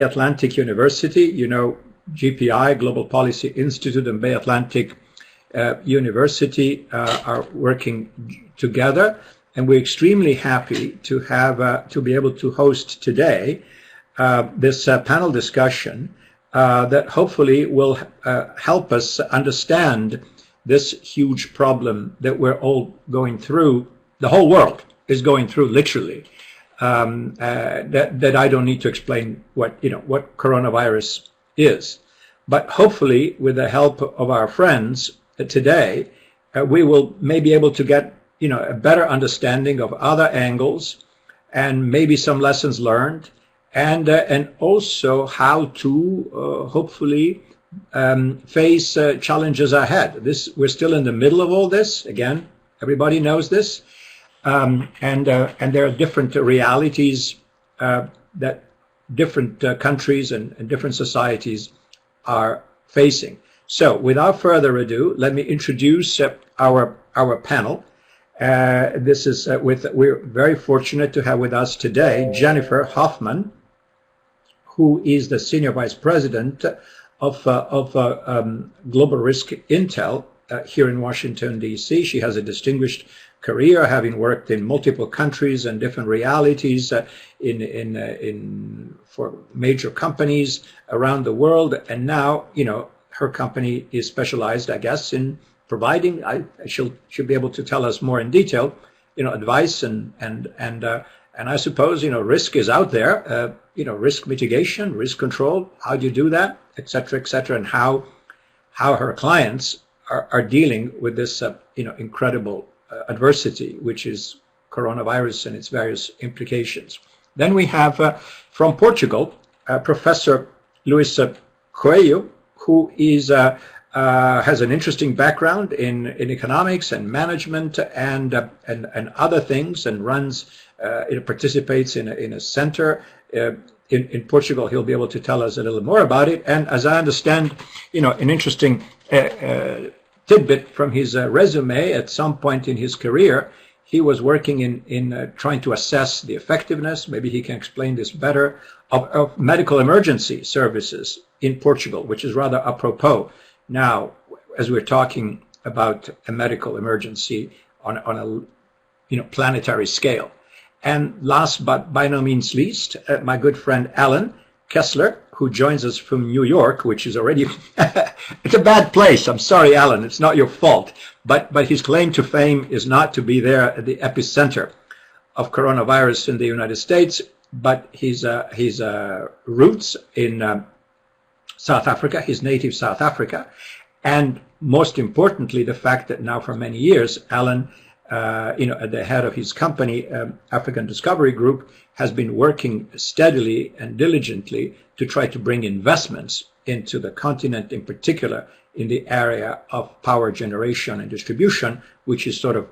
Atlantic University, you know, GPI, Global Policy Institute, and Bay Atlantic University are working together, and we're extremely happy to have to be able to host today this panel discussion that hopefully will help us understand this huge problem that we're all going through. The whole world is going through, literally. That I don't need to explain what coronavirus is, but hopefully with the help of our friends today, we will maybe able to get a better understanding of other angles and maybe some lessons learned, and also how to hopefully face challenges ahead. We're still in the middle of all this. Again, everybody knows this. And there are different realities that different countries and different societies are facing. So, without further ado, let me introduce our panel. We're very fortunate to have with us today Jennifer Hoffman, who is the Senior Vice President of Global Risk Intel here in Washington, D.C. She has a distinguished career, having worked in multiple countries and different realities for major companies around the world, and now her company is specialized, I guess, in providing. She'll be able to tell us more in detail, advice and I suppose risk is out there, risk mitigation, risk control. How do you do that, et cetera, and how her clients are dealing with this incredible adversity, which is coronavirus and its various implications. Then we have from Portugal, Professor Luis Coelho, who is has an interesting background in economics and management and other things, and runs participates in a center in Portugal. He'll be able to tell us a little more about it. And as I understand, an interesting tidbit from his resume, at some point in his career, he was working in trying to assess the effectiveness, maybe he can explain this better, of medical emergency services in Portugal, which is rather apropos now as we're talking about a medical emergency on a planetary scale. And last but by no means least, my good friend Alan Kessler, who joins us from New York, which is already it's a bad place. I'm sorry, Alan, it's not your fault. But his claim to fame is not to be there at the epicenter of coronavirus in the United States, but his roots in South Africa, his native South Africa, and most importantly, the fact that now for many years, Alan, at the head of his company, African Discovery Group, has been working steadily and diligently to try to bring investments into the continent, in particular in the area of power generation and distribution, which is sort of,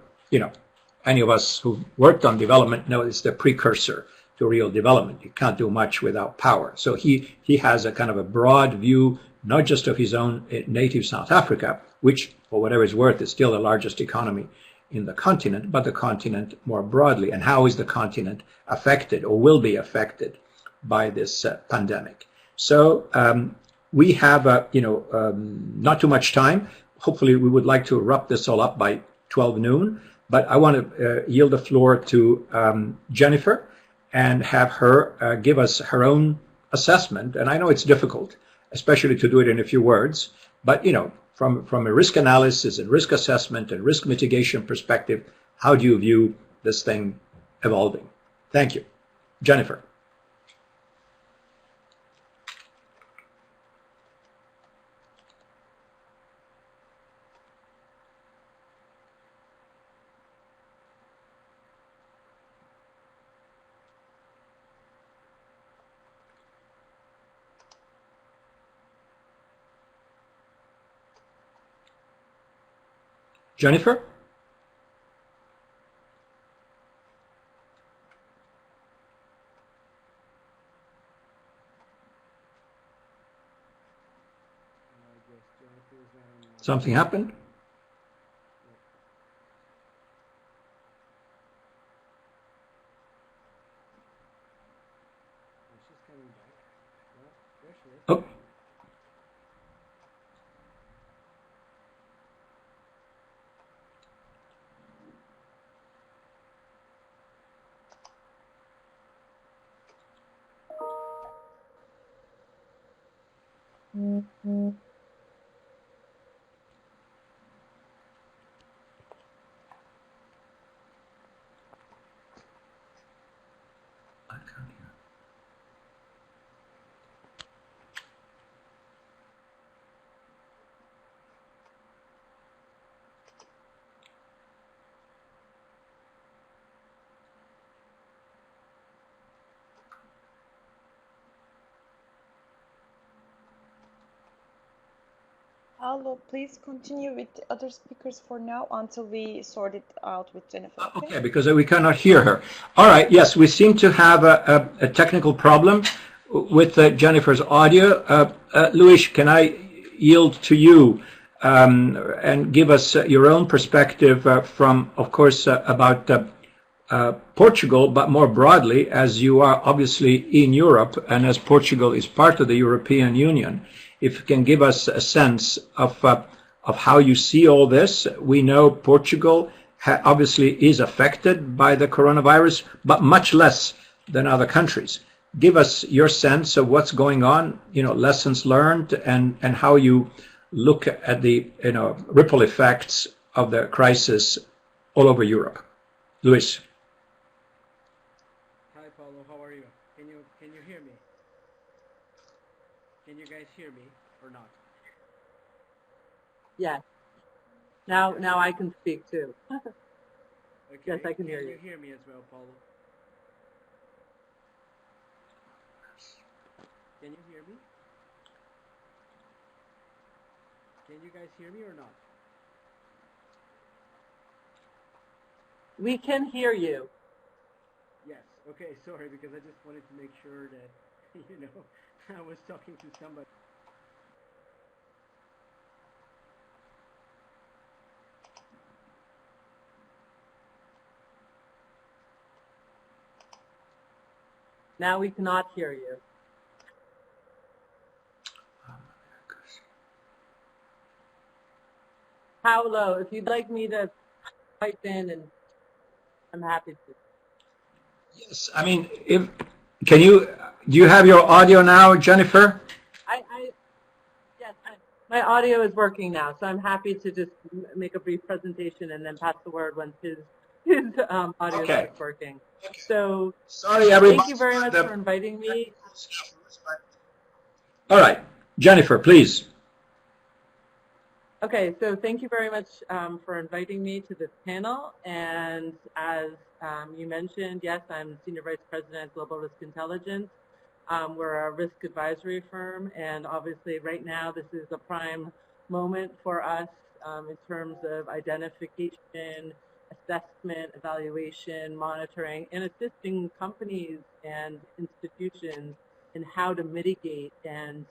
any of us who worked on development know it's the precursor to real development. You can't do much without power. So he has a kind of a broad view, not just of his own native South Africa, which, for whatever it's worth, is still the largest economy in the continent, but the continent more broadly, and how is the continent affected or will be affected by this pandemic. So we have, not too much time. Hopefully we would like to wrap this all up by 12 noon, but I want to yield the floor to Jennifer and have her give us her own assessment. And I know it's difficult, especially to do it in a few words, but, from a risk analysis and risk assessment and risk mitigation perspective, how do you view this thing evolving? Thank you. Jennifer. Jennifer? Something happened? Oh. I can't hear. Paolo, please continue with the other speakers for now until we sort it out with Jennifer. Okay, because we cannot hear her. All right, yes, we seem to have a technical problem with Jennifer's audio. Luis, can I yield to you and give us your own perspective from, of course, about Portugal, but more broadly, as you are obviously in Europe and as Portugal is part of the European Union. If you can give us a sense of how you see all this. We know Portugal obviously is affected by the coronavirus, but much less than other countries. Give us your sense of what's going on, lessons learned, and how you look at the ripple effects of the crisis all over Europe. Luis. Hi, Paolo. How are you? Can you hear me? Can you guys hear me or not? Yes. Now I can speak too. Okay. Yes, I can hear you. Can you hear me as well, Paolo? Can you hear me? Can you guys hear me or not? We can hear you. Yes. Okay. Sorry, because I just wanted to make sure that, I was talking to somebody. Now we cannot hear you. Paolo, if you'd like me to pipe in, and I'm happy to. Yes, I mean, do you have your audio now, Jennifer? Yes, my audio is working now, so I'm happy to just make a brief presentation and then pass the word once his audio is working. Okay. So, sorry, everybody. Thank you very much for inviting me. All right, Jennifer, please. Okay, so thank you very much for inviting me to this panel. And as you mentioned, yes, I'm Senior Vice President, Global Risk Intelligence. We're a risk advisory firm, and obviously right now this is a prime moment for us in terms of identification, assessment, evaluation, monitoring, and assisting companies and institutions in how to mitigate and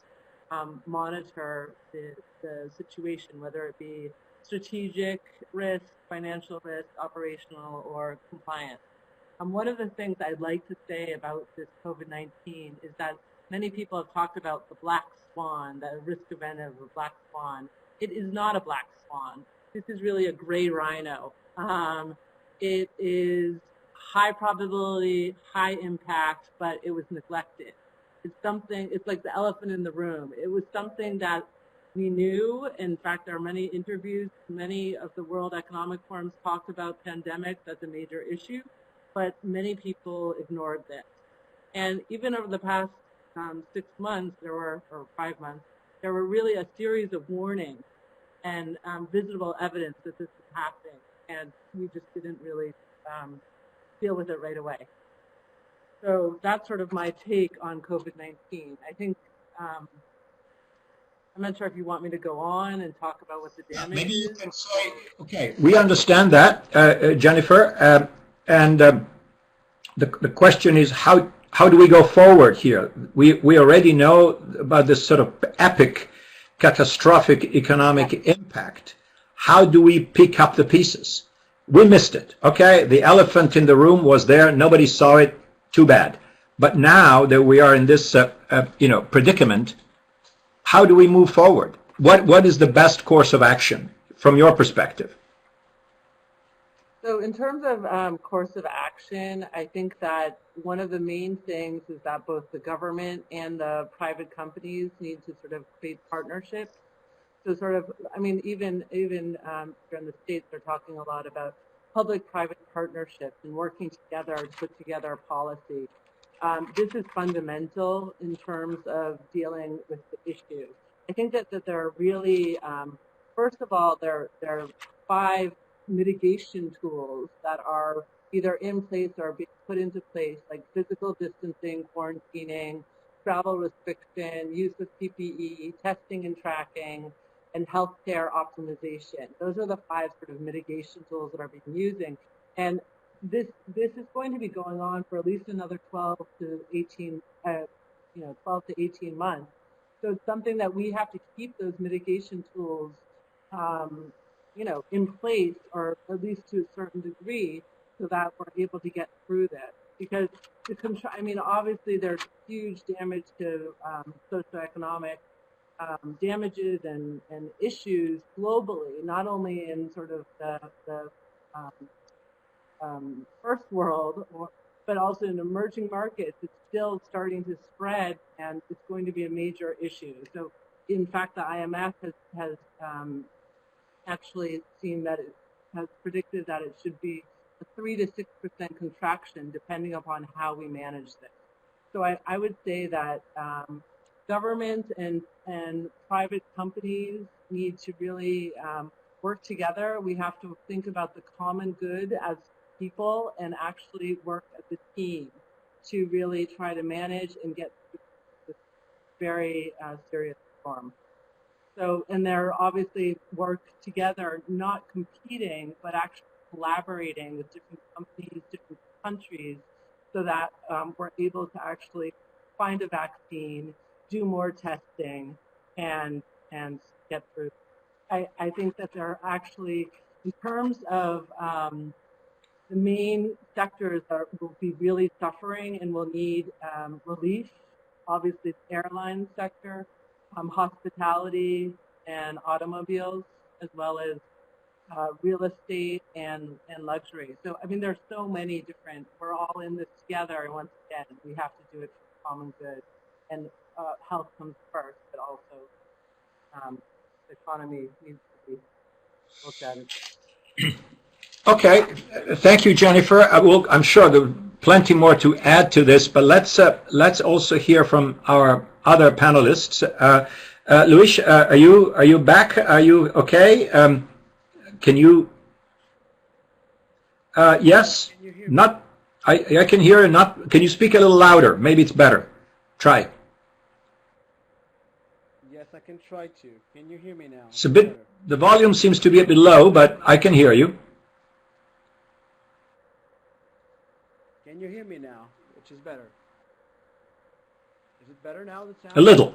monitor the situation, whether it be strategic risk, financial risk, operational, or compliance. One of the things I'd like to say about this COVID-19 is that many people have talked about the black swan, the risk event of a black swan. It is not a black swan. This is really a gray rhino. It is high probability, high impact, but it was neglected. It's like the elephant in the room. It was something that we knew. In fact, there are many interviews, many of the World Economic Forums talked about pandemics as a major issue, but many people ignored this. And even over the past 6 months, or 5 months, there were really a series of warnings and visible evidence that this was happening, and we just didn't really deal with it right away. So that's sort of my take on COVID-19. I think, I'm not sure if you want me to go on and talk about what the damage Maybe is. you can say, okay, we understand that, Jennifer, and the question is how do we go forward here? We already know about this sort of epic, catastrophic economic impact. How do we pick up the pieces? We missed it, okay? The elephant in the room was there. Nobody saw it. Too bad. But now that we are in this predicament, how do we move forward? What is the best course of action from your perspective? So in terms of course of action, I think that one of the main things is that both the government and the private companies need to sort of create partnerships. So sort of, I mean, even here in the States, they're talking a lot about public-private partnerships and working together to put together a policy. This is fundamental in terms of dealing with the issue. I think that there are really, first of all, there are 5 mitigation tools that are either in place or being put into place, like physical distancing, quarantining, travel restriction, use of PPE, testing and tracking, and healthcare optimization. Those are the 5 sort of mitigation tools that are being using. And this is going to be going on for at least another 12 to 18 months. So it's something that we have to keep those mitigation tools in place, or at least to a certain degree, so that we're able to get through this. Because obviously there's huge damage to socioeconomic damages and issues globally, not only in sort of the first world, but also in emerging markets. It's still starting to spread, and it's going to be a major issue. So, in fact, the IMF has actually seen that it has predicted that it should be a 3 to 6% contraction, depending upon how we manage this. So I would say that government and private companies need to really work together. We have to think about the common good as people and actually work as a team to really try to manage and get this very serious storm. So, and they're obviously work together, not competing, but actually collaborating with different companies, different countries, so that we're able to actually find a vaccine, do more testing, and get through. I think that there are actually, in terms of the main sectors that will be really suffering and will need relief, obviously the airline sector, hospitality and automobiles, as well as real estate and luxury. So, I mean, there's so many different, we're all in this together, and once again, we have to do it for common good. And health comes first, but also the economy needs to be looked at. Okay, thank you, Jennifer. I'm sure there are plenty more to add to this, but let's also hear from our other panelists. Luis, are you back? Are you okay? Can you? Yes. Can you hear not. I can hear. Not. Can you speak a little louder? Maybe it's better. Try. Yes, I can try to. Can you hear me now? It's a bit. The volume seems to be a bit low, but I can hear you. Can you hear me now? Which is better? Is it better now? The sound? A little.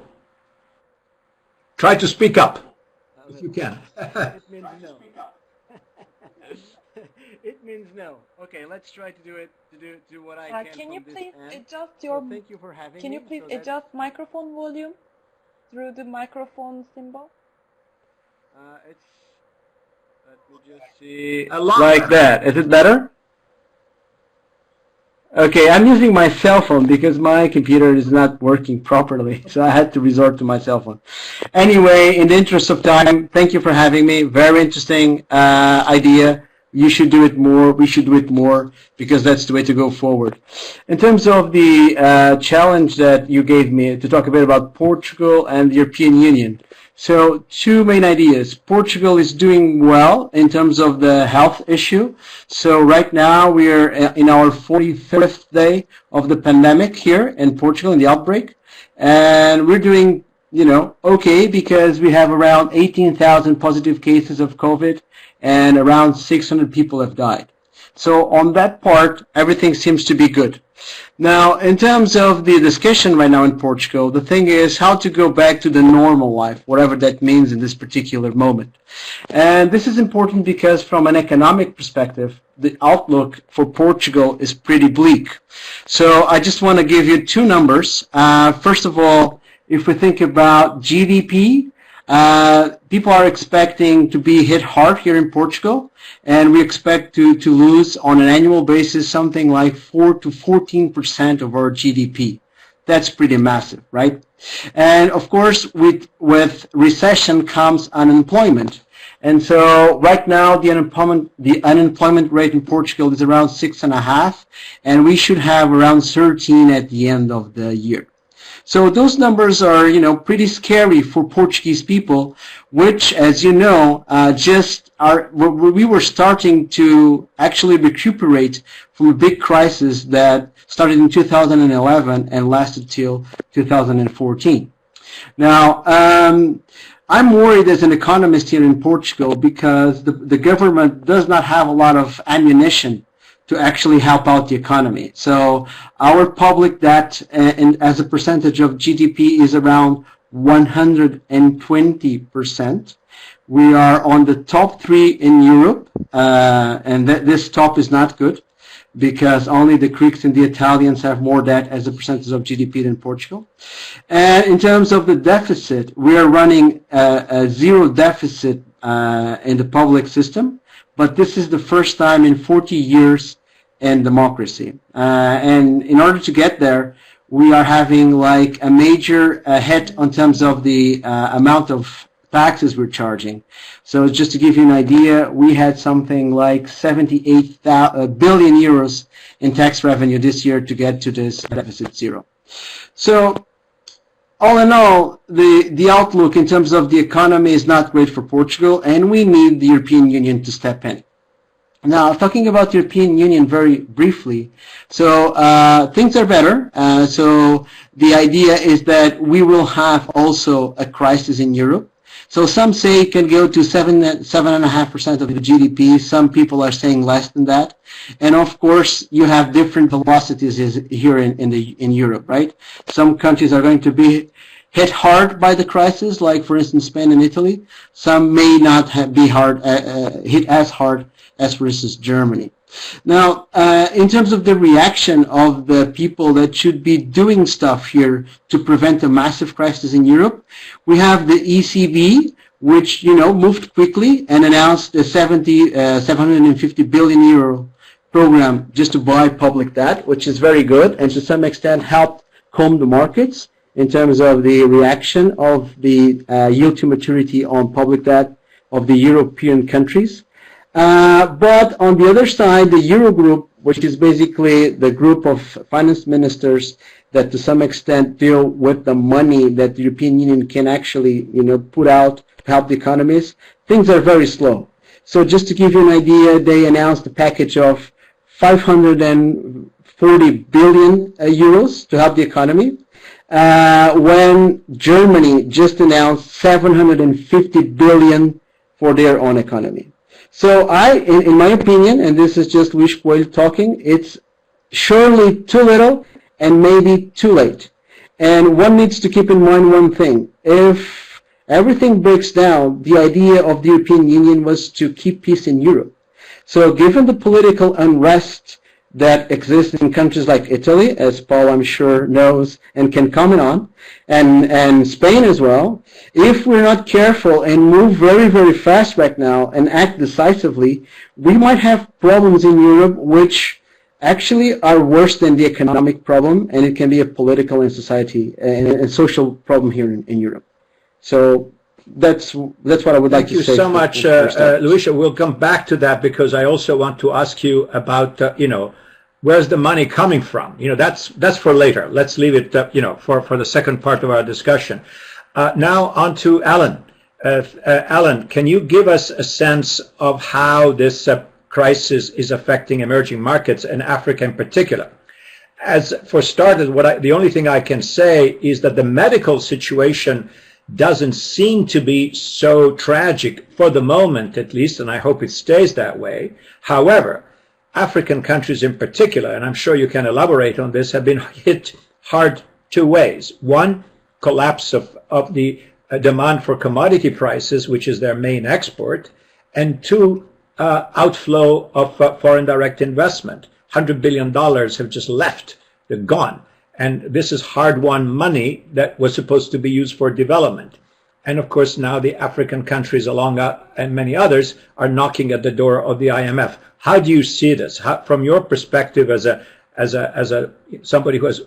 Try to speak up if you can. It means no. It means no. Okay, let's try to do what I can. Can you from please this end. adjust your? So thank you for having Can me. you please So that- adjust microphone volume through the microphone symbol? It's. Let me just see. Like that. Is it better? Okay, I'm using my cell phone because my computer is not working properly, so I had to resort to my cell phone. Anyway, in the interest of time, thank you for having me. Very interesting idea. You should do it more. We should do it more because that's the way to go forward. In terms of the challenge that you gave me to talk a bit about Portugal and the European Union. So 2 main ideas. Portugal is doing well in terms of the health issue. So right now we are in our 45th day of the pandemic here in Portugal, in the outbreak. And we're doing, okay, because we have around 18,000 positive cases of COVID and around 600 people have died. So on that part, everything seems to be good. Now, in terms of the discussion right now in Portugal, the thing is how to go back to the normal life, whatever that means in this particular moment. And this is important because from an economic perspective, the outlook for Portugal is pretty bleak. So I just want to give you two numbers. First of all, if we think about GDP, people are expecting to be hit hard here in Portugal, and we expect to lose on an annual basis something like 4 to 14% of our GDP. That's pretty massive, right? And of course, with recession comes unemployment. And so right now, the unemployment rate in Portugal is around 6.5%, and we should have around 13 at the end of the year. So those numbers are, pretty scary for Portuguese people, which, as you know, we were starting to actually recuperate from a big crisis that started in 2011 and lasted till 2014. Now, I'm worried as an economist here in Portugal because the government does not have a lot of ammunition to actually help out the economy. So our public debt as a percentage of GDP is around 120%. We are on the top 3 in Europe, and this top is not good because only the Greeks and the Italians have more debt as a percentage of GDP than Portugal. And in terms of the deficit, we are running a zero deficit in the public system, but this is the first time in 40 years in democracy. And in order to get there, we are having like a major hit in terms of the amount of taxes we're charging. So just to give you an idea, we had something like 78 billion euros in tax revenue this year to get to this deficit zero. So all in all, the outlook in terms of the economy is not great for Portugal, and we need the European Union to step in. Now, talking about the European Union very briefly, so things are better. So the idea is that we will have also a crisis in Europe. So some say it can go to 7.5% of the GDP. Some people are saying less than that. And of course, you have different velocities here in Europe, right? Some countries are going to be hit hard by the crisis, like for instance Spain and Italy. Some may not be hit as hard as for instance Germany. Now, in terms of the reaction of the people that should be doing stuff here to prevent a massive crisis in Europe, we have the ECB, which moved quickly and announced a 750 billion euro program just to buy public debt, which is very good, and to some extent helped calm the markets in terms of the reaction of the yield to maturity on public debt of the European countries. But on the other side, the Eurogroup, which is basically the group of finance ministers that to some extent deal with the money that the European Union can actually, put out to help the economies, things are very slow. So just to give you an idea, they announced a package of 540 billion euros to help the economy, when Germany just announced 750 billion for their own economy. So in my opinion, and this is just Luis Coelho talking, it's surely too little and maybe too late. And one needs to keep in mind one thing. If everything breaks down, the idea of the European Union was to keep peace in Europe. So given the political unrest that exists in countries like Italy, as Paul I'm sure knows and can comment on, and Spain as well, if we're not careful and move very, very fast right now and act decisively, we might have problems in Europe which actually are worse than the economic problem, and it can be a political and society and social problem here in Europe. So that's what I would like to say. Thank you so much, Luisa. We'll come back to that because I also want to ask you about, where's the money coming from? That's for later. Let's leave it, for the second part of our discussion. Now on to Alan. Alan, can you give us a sense of how this crisis is affecting emerging markets and Africa in particular? As for starters, the only thing I can say is that the medical situation doesn't seem to be so tragic for the moment, at least, and I hope it stays that way. However, African countries in particular, and I'm sure you can elaborate on this, have been hit hard two ways. One, collapse of the demand for commodity prices, which is their main export, and two, outflow of foreign direct investment. $100 billion have just left. They're gone. And this is hard-won money that was supposed to be used for development. And of course, now the African countries, along and many others, are knocking at the door of the IMF. How do you see this? From your perspective, as somebody who has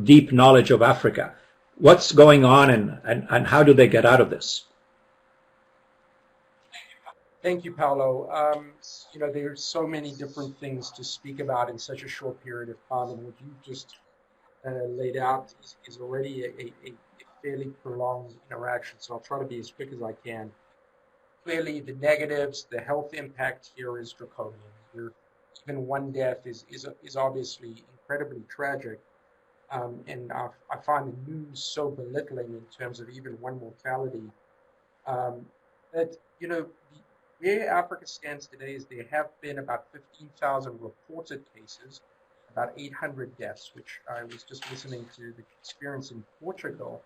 deep knowledge of Africa, what's going on, and how do they get out of this? Thank you, Paolo. There's so many different things to speak about in such a short period of time, and what you just laid out is already a fairly prolonged interaction, so I'll try to be as quick as I can. Clearly, the negatives, the health impact here is draconian. Even one death is obviously incredibly tragic, and I find the news so belittling in terms of even one mortality. That where Africa stands today is there have been about 15,000 reported cases, about 800 deaths, which I was just listening to the experience in Portugal,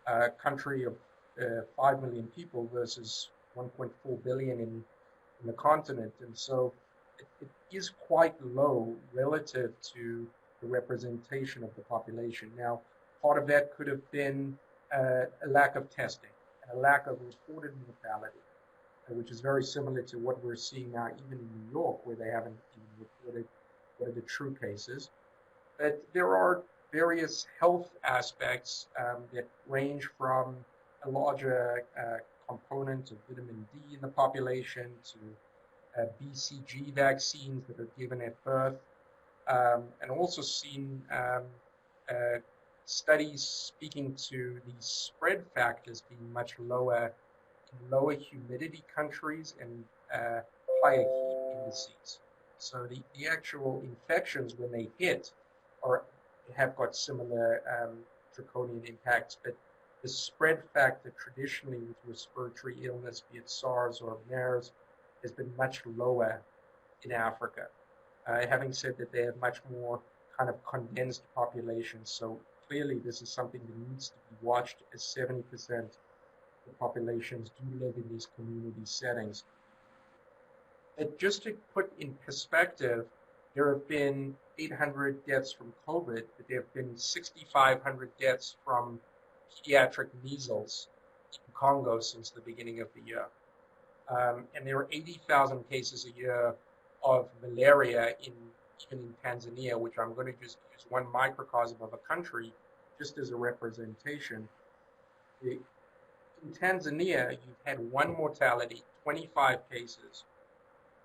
a country of 5 million people versus 1.4 billion in the continent. And so it is quite low relative to the representation of the population. Now, part of that could have been a lack of testing, a lack of reported mortality, which is very similar to what we're seeing now even in New York, where they haven't even reported what are the true cases. But there are various health aspects that range from a larger component of vitamin D in the population to BCG vaccines that are given at birth, and also seen studies speaking to the spread factors being much lower in lower humidity countries and higher heat indices. So the actual infections, when they hit, have got similar draconian impacts, but the spread factor traditionally with respiratory illness, be it SARS or MERS, has been much lower in Africa. Having said that, they have much more kind of condensed populations, so clearly this is something that needs to be watched, as 70% of the populations do live in these community settings. And just to put in perspective, there have been 800 deaths from COVID, but there have been 6,500 deaths from pediatric measles in Congo since the beginning of the year. And there are 80,000 cases a year of malaria even in Tanzania, which I'm going to just use one microcosm of a country just as a representation. In Tanzania, you've had one mortality, 25 cases,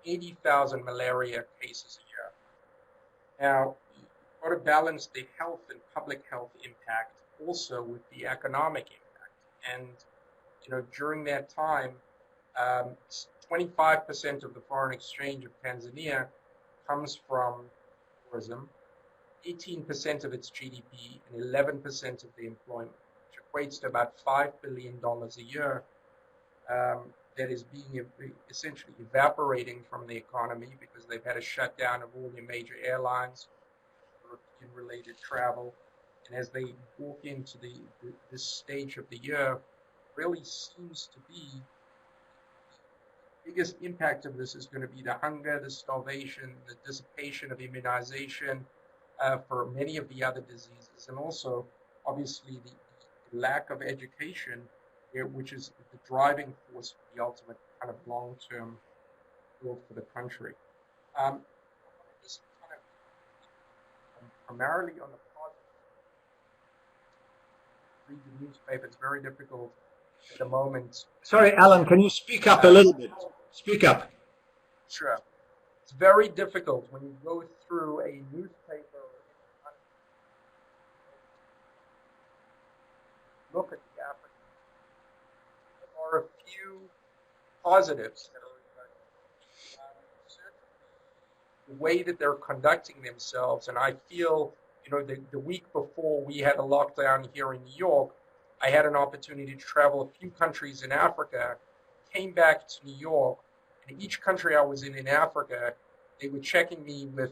80,000 malaria cases a year. Now, you've got to balance the health and public health impact also with the economic impact. And, during that time, 25% of the foreign exchange of Tanzania comes from tourism, 18% of its GDP, and 11% of the employment, which equates to about $5 billion a year that is being essentially evaporating from the economy because they've had a shutdown of all the major airlines, European-related travel. And as they walk into this stage of the year, really seems to be the biggest impact of this is going to be the hunger, the starvation, the dissipation of immunization for many of the other diseases, and also, obviously, the lack of education, which is the driving force for the ultimate kind of long-term growth for the country. Just kind of primarily on the positive, read the newspaper. It's very difficult at the moment. Sorry, Alan, can you speak up a little bit? Speak up. Sure. It's very difficult when you go through a newspaper. Look at the African. There are a few positives that are certainly the way that they're conducting themselves, and I feel, the week before we had a lockdown here in New York, I had an opportunity to travel a few countries in Africa, came back to New York, and each country I was in Africa, they were checking me with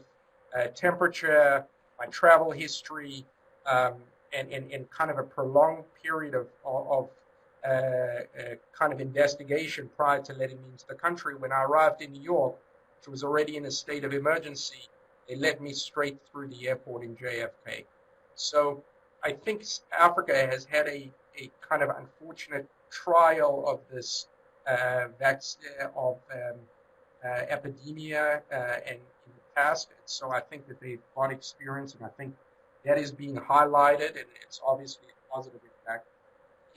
temperature, my travel history, and kind of a prolonged period of kind of investigation prior to letting me into the country. When I arrived in New York, which was already in a state of emergency, they let me straight through the airport in JFK. So I think Africa has had a kind of unfortunate trial of this epidemia and in the past. And so I think that they've got experience, and I think that is being highlighted, and it's obviously a positive impact.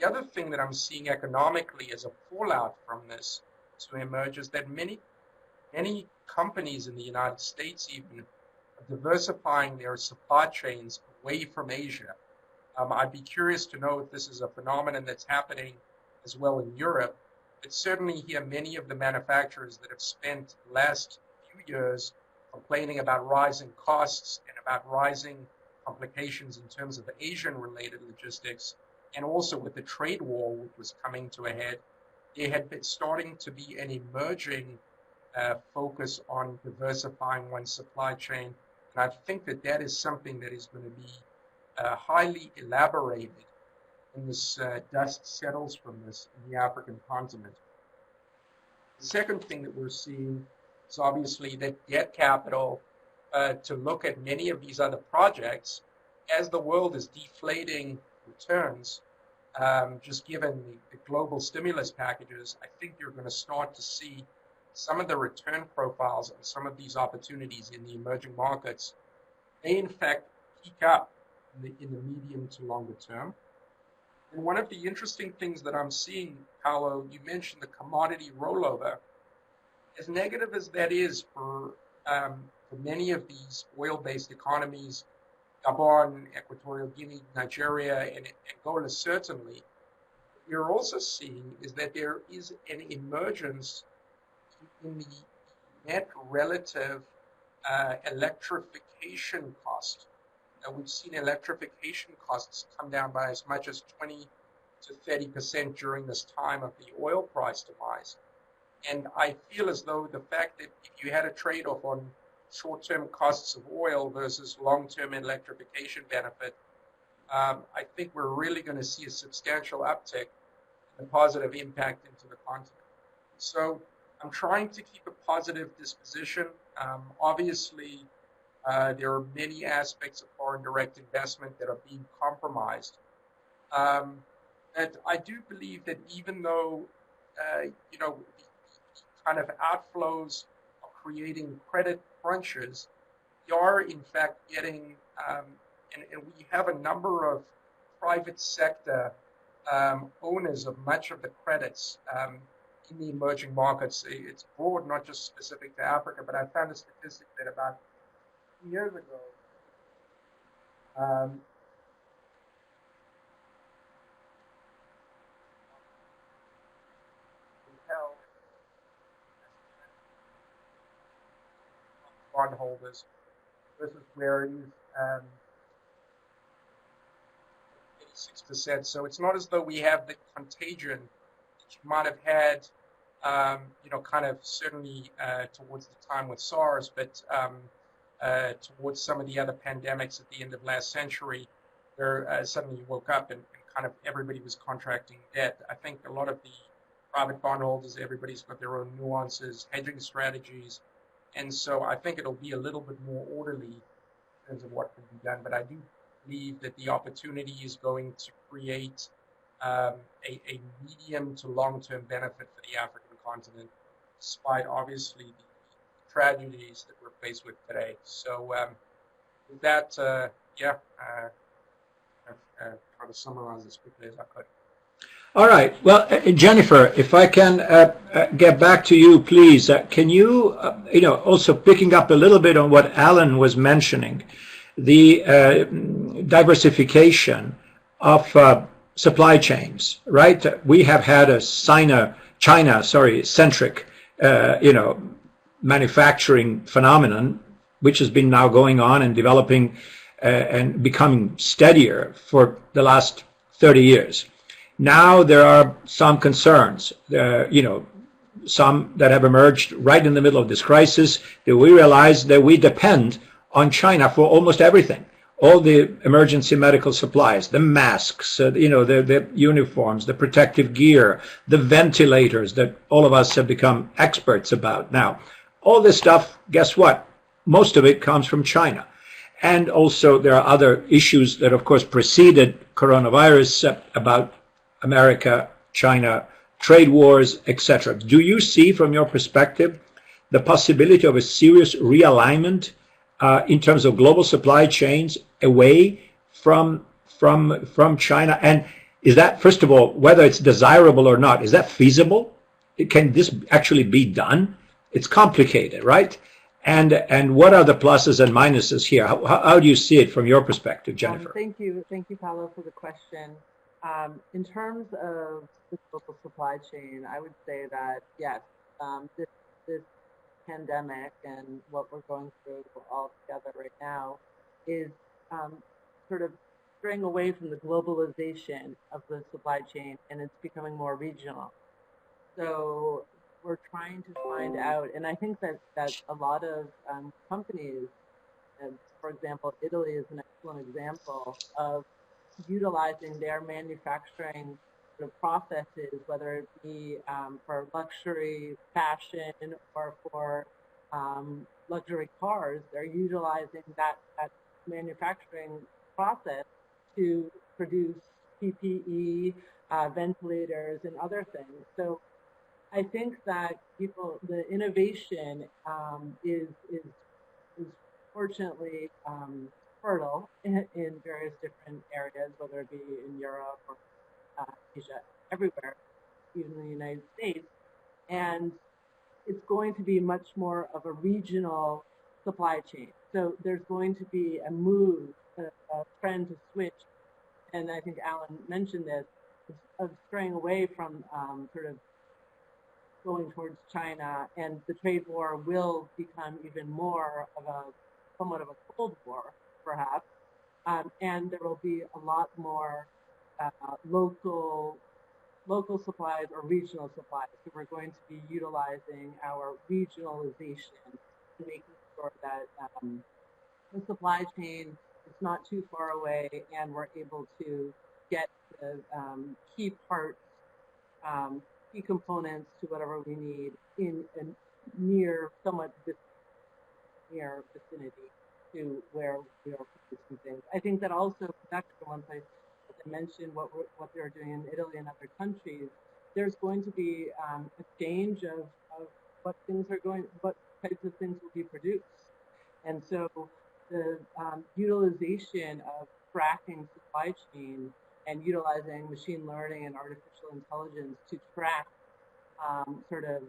The other thing that I'm seeing economically as a fallout from this to emerge is that many companies in the United States even are diversifying their supply chains away from Asia. I'd be curious to know if this is a phenomenon that's happening as well in Europe. But certainly here, many of the manufacturers that have spent the last few years complaining about rising costs and about rising complications in terms of the Asian-related logistics, and also with the trade war which was coming to a head, there had been starting to be an emerging focus on diversifying one's supply chain. And I think that that is something that is going to be highly elaborated when this dust settles from this in the African continent. The second thing that we're seeing is obviously that debt capital to look at many of these other projects as the world is deflating returns, just given the global stimulus packages. I think you're going to start to see some of the return profiles and some of these opportunities in the emerging markets may in fact peak up in the medium to longer term. And one of the interesting things that I'm seeing, Paolo, you mentioned the commodity rollover. As negative as that is for many of these oil-based economies, Gabon, Equatorial Guinea, Nigeria, and Angola certainly, what we're also seeing is that there is an emergence in the net relative electrification cost. We've seen electrification costs come down by as much as 20 to 30% during this time of the oil price demise. And I feel as though the fact that if you had a trade-off on short-term costs of oil versus long-term electrification benefit, I think we're really going to see a substantial uptick in the positive impact into the continent. So I'm trying to keep a positive disposition. Obviously, there are many aspects of foreign direct investment that are being compromised. And I do believe that even though, the kind of outflows are creating credit crunches, we are in fact getting, and we have a number of private sector owners of much of the credits in the emerging markets. It's broad, not just specific to Africa, but I found a statistic that about years ago, bondholders versus where it is 86%. So it's not as though we have the contagion that you might have had, kind of certainly towards the time with SARS, but towards some of the other pandemics at the end of last century, where suddenly you woke up and kind of everybody was contracting debt. I think a lot of the private bondholders, everybody's got their own nuances, hedging strategies, and so I think it'll be a little bit more orderly in terms of what can be done. But I do believe that the opportunity is going to create a medium to long-term benefit for the African continent, despite obviously the tragedies that we're faced with today. So with that, I've tried to summarize as quickly as I could. All right. Well, Jennifer, if I can get back to you, please. Can you, also picking up a little bit on what Alan was mentioning, the diversification of supply chains, right? We have had a China-centric, manufacturing phenomenon, which has been now going on and developing and becoming steadier for the last 30 years. Now there are some concerns, some that have emerged right in the middle of this crisis, that we realize that we depend on China for almost everything. all the emergency medical supplies, the masks, the uniforms, the protective gear, the ventilators that all of us have become experts about now. All this stuff, guess what? Most of it comes from China. And also there are other issues that, of course, preceded coronavirus about America, China, trade wars, etc. Do you see, from your perspective, the possibility of a serious realignment in terms of global supply chains away from China? And is that, first of all, whether it's desirable or not, is that feasible? Can this actually be done? It's complicated, right? And what are the pluses and minuses here? How do you see it from your perspective, Jennifer? Thank you, Paolo, for the question. In terms of the global supply chain, I would say that yes, this pandemic and what we're going through all together right now is sort of straying away from the globalization of the supply chain, and it's becoming more regional. So we're trying to find out, and I think that a lot of companies, and for example, Italy is an excellent example of utilizing their manufacturing sort of processes, whether it be for luxury fashion or for luxury cars. They're utilizing that manufacturing process to produce PPE, ventilators, and other things. So I think that the innovation is fortunately fertile in various different areas, whether it be in Europe or Asia, everywhere, even in the United States. And it's going to be much more of a regional supply chain. So there's going to be a move, a trend to switch, and I think Alan mentioned this, of straying away from sort of going towards China, and the trade war will become even more of somewhat of a Cold War, perhaps, and there will be a lot more local supplies or regional supplies. So we're going to be utilizing our regionalization and making sure that the supply chain is not too far away, and we're able to get the key parts, key components to whatever we need in a somewhat near vicinity to where we are producing things. I think that also, back to one place, as I mentioned, what they're doing in Italy and other countries, there's going to be a change of what types of things will be produced. And so the utilization of tracking supply chain and utilizing machine learning and artificial intelligence to track sort of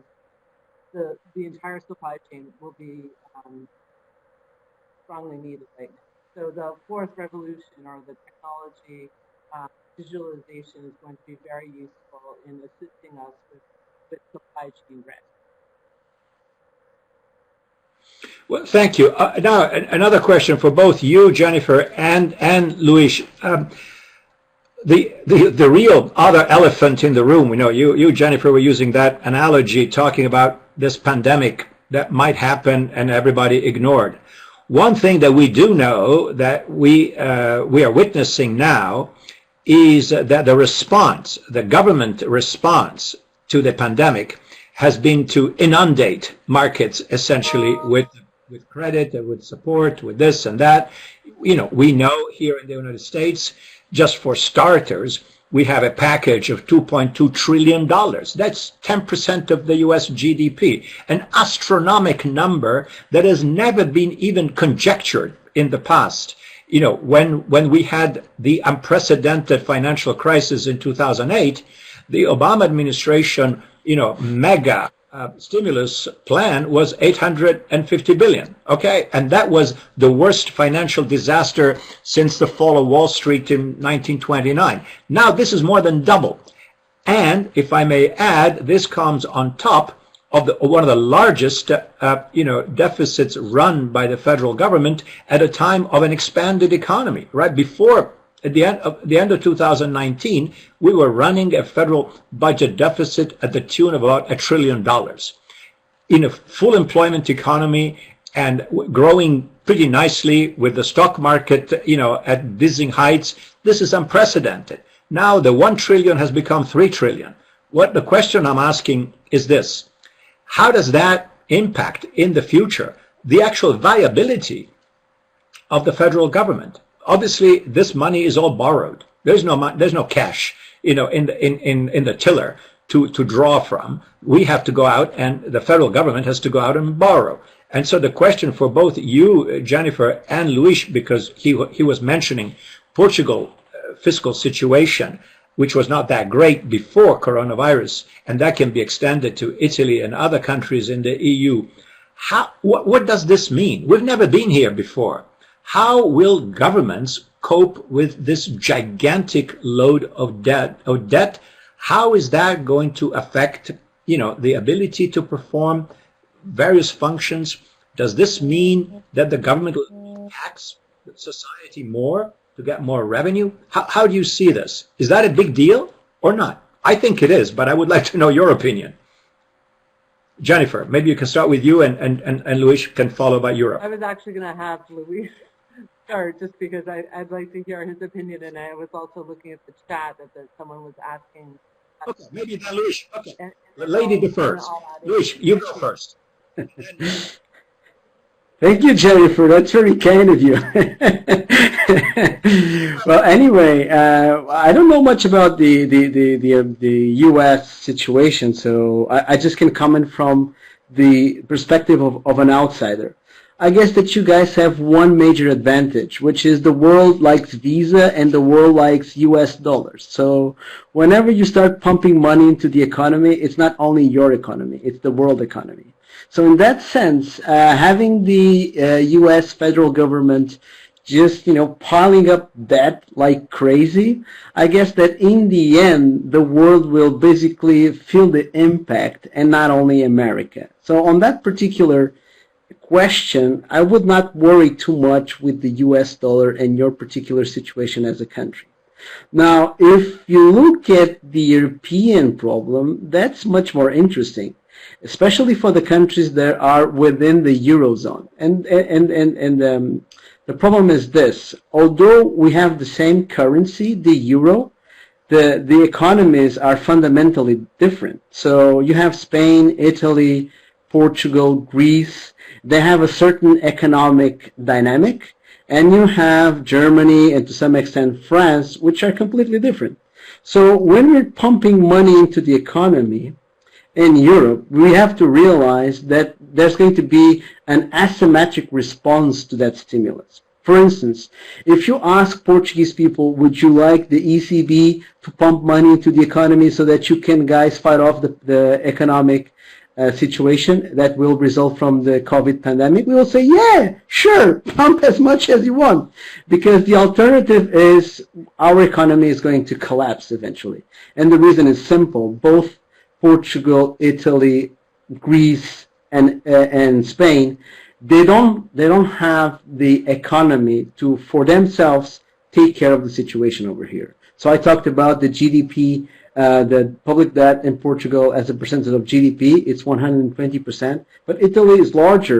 the entire supply chain will be strongly needed right now. So the fourth revolution, or the technology digitalization, is going to be very useful in assisting us with supply chain risk. Well, thank you. Now, another question for both you, Jennifer, and Luis. The real other elephant in the room, we know you, Jennifer, were using that analogy, talking about this pandemic that might happen and everybody ignored. One thing that we do know that we are witnessing now is that the government response to the pandemic has been to inundate markets essentially with credit and with support, with this and that. We know here in the United States, just for starters, we have a package of $2.2 trillion. That's 10% of the US GDP, an astronomical number that has never been even conjectured in the past. When we had the unprecedented financial crisis in 2008, the Obama administration, mega stimulus plan was $850 billion. Okay, and that was the worst financial disaster since the fall of Wall Street in 1929. Now this is more than double, and if I may add, this comes on top of one of the largest deficits run by the federal government at a time of an expanded economy. Right before. At the end of 2019, we were running a federal budget deficit at the tune of about $1 trillion. In a full employment economy and growing pretty nicely with the stock market, you know, at dizzying heights. This is unprecedented. Now the 1 trillion has become 3 trillion. What the question I'm asking is this: how does that impact in the future the actual viability of the federal government? Obviously, this money is all borrowed. There's no cash, you know, in the tiller to draw from. We have to go out, and the federal government has to go out and borrow. And so the question for both you, Jennifer, and Luis, because he was mentioning Portugal fiscal situation, which was not that great before coronavirus, and that can be extended to Italy and other countries in the EU. What does this mean? We've never been here before. How will governments cope with this gigantic load of debt? How is that going to affect, you know, the ability to perform various functions? Does this mean that the government will tax society more to get more revenue? How do you see this? Is that a big deal or not? I think it is, but I would like to know your opinion. Jennifer, maybe you can start with you, and Luis can follow by Europe. I was actually going to have Luis start just because I'd like to hear his opinion, and I was also looking at the chat that someone was asking. Okay, maybe then Luis. Okay, the lady defers. Luis, you go first. Thank you, Jennifer. That's very kind of you. Well, anyway, I don't know much about the U.S. situation, so I just can comment from the perspective of an outsider. I guess that you guys have one major advantage, which is the world likes Visa and the world likes U.S. dollars. So whenever you start pumping money into the economy, it's not only your economy, it's the world economy. So in that sense, having the U.S. federal government just, you know, piling up debt like crazy, I guess that in the end, the world will basically feel the impact, and not only America. So on that particular question, I would not worry too much with the US dollar and your particular situation as a country. Now, if you look at the European problem, that's much more interesting, especially for the countries that are within the Eurozone. And the problem is this: although we have the same currency, the euro, the economies are fundamentally different. So you have Spain, Italy, Portugal, Greece. They have a certain economic dynamic, and you have Germany and to some extent France, which are completely different. So when we're pumping money into the economy in Europe, we have to realize that there's going to be an asymmetric response to that stimulus. For instance, if you ask Portuguese people, would you like the ECB to pump money into the economy so that you can guys fight off the economic situation that will result from the COVID pandemic? We will say, yeah, sure, pump as much as you want, because the alternative is our economy is going to collapse eventually. And the reason is simple: both Portugal, Italy, Greece, and Spain, they don't have the economy to, for themselves, take care of the situation over here. So I talked about the GDP. The public debt in Portugal as a percentage of GDP, it's 120%, but Italy is larger.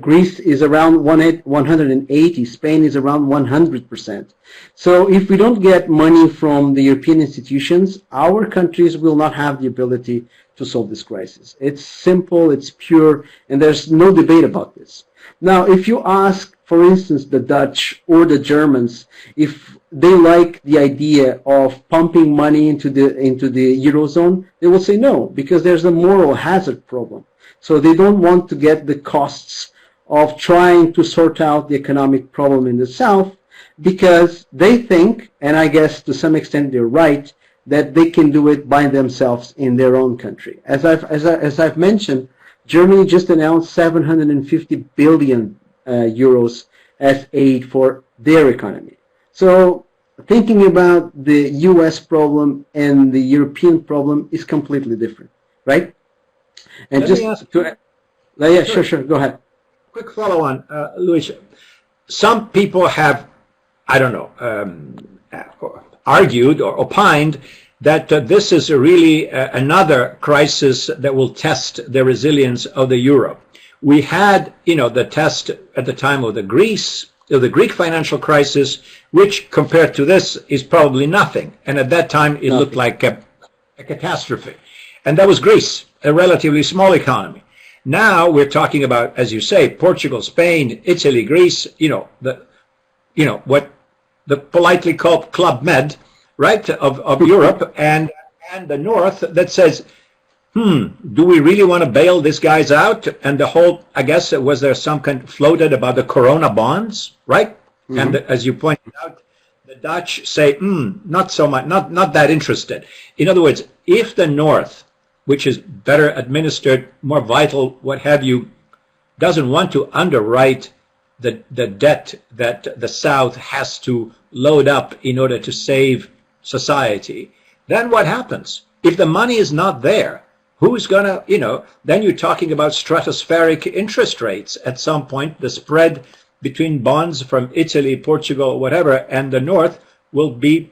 Greece is around 180, Spain is around 100%. So if we don't get money from the European institutions, our countries will not have the ability to solve this crisis. It's simple, it's pure, and there's no debate about this. Now, if you ask, for instance, the Dutch or the Germans, if they like the idea of pumping money into the Eurozone, they will say no, because there's a moral hazard problem. So they don't want to get the costs of trying to sort out the economic problem in the South, because they think, and I guess to some extent they're right, that they can do it by themselves in their own country. As I've mentioned, Germany just announced 750 billion euros as aid for their economy. So thinking about the U.S. problem and the European problem is completely different, right? And sure, go ahead. Quick follow-on, Luis. Some people have, I don't know, argued or opined that this is really another crisis that will test the resilience of the euro. We had, the test at the time of the Greek financial crisis, which compared to this is probably nothing. And at that time, it looked like a catastrophe. And that was Greece, a relatively small economy. Now we're talking about, as you say, Portugal, Spain, Italy, Greece, what the politely called Club Med, right, of Europe, and the North that says, do we really want to bail these guys out? And the whole, I guess, was there some kind floated about the Corona bonds, right? Mm-hmm. And as you pointed out, the Dutch say, not so much, not that interested. In other words, if the North, which is better administered, more vital, what have you, doesn't want to underwrite the debt that the South has to load up in order to save society, then what happens? If the money is not there, who's going to, then you're talking about stratospheric interest rates. At some point, the spread between bonds from Italy, Portugal, whatever, and the North will be,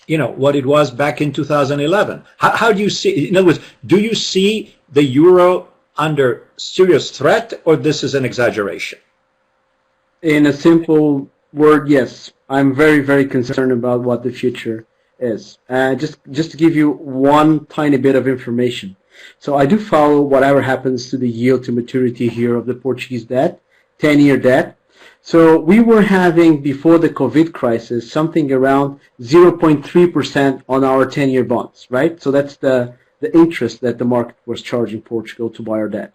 what it was back in 2011. How do you see, in other words, do you see the euro under serious threat, or this is an exaggeration? In a simple word, yes. I'm very, very concerned about what the future is. Just to give you one tiny bit of information. So I do follow whatever happens to the yield to maturity here of the Portuguese debt, 10-year debt. So we were having, before the COVID crisis, something around 0.3% on our 10-year bonds, right? So that's the interest that the market was charging Portugal to buy our debt.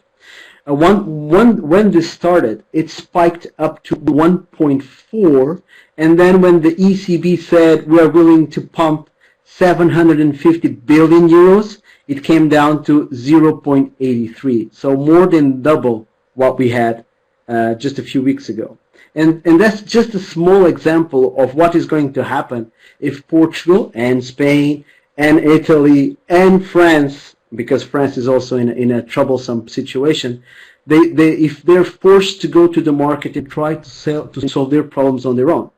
When this started, it spiked up to 1.4, and then when the ECB said we are willing to pump 750 billion euros, it came down to 0.83, so more than double what we had just a few weeks ago. And that's just a small example of what is going to happen if Portugal and Spain and Italy and France, because France is also in a troublesome situation, if they're forced to go to the market and try to solve their problems on their own.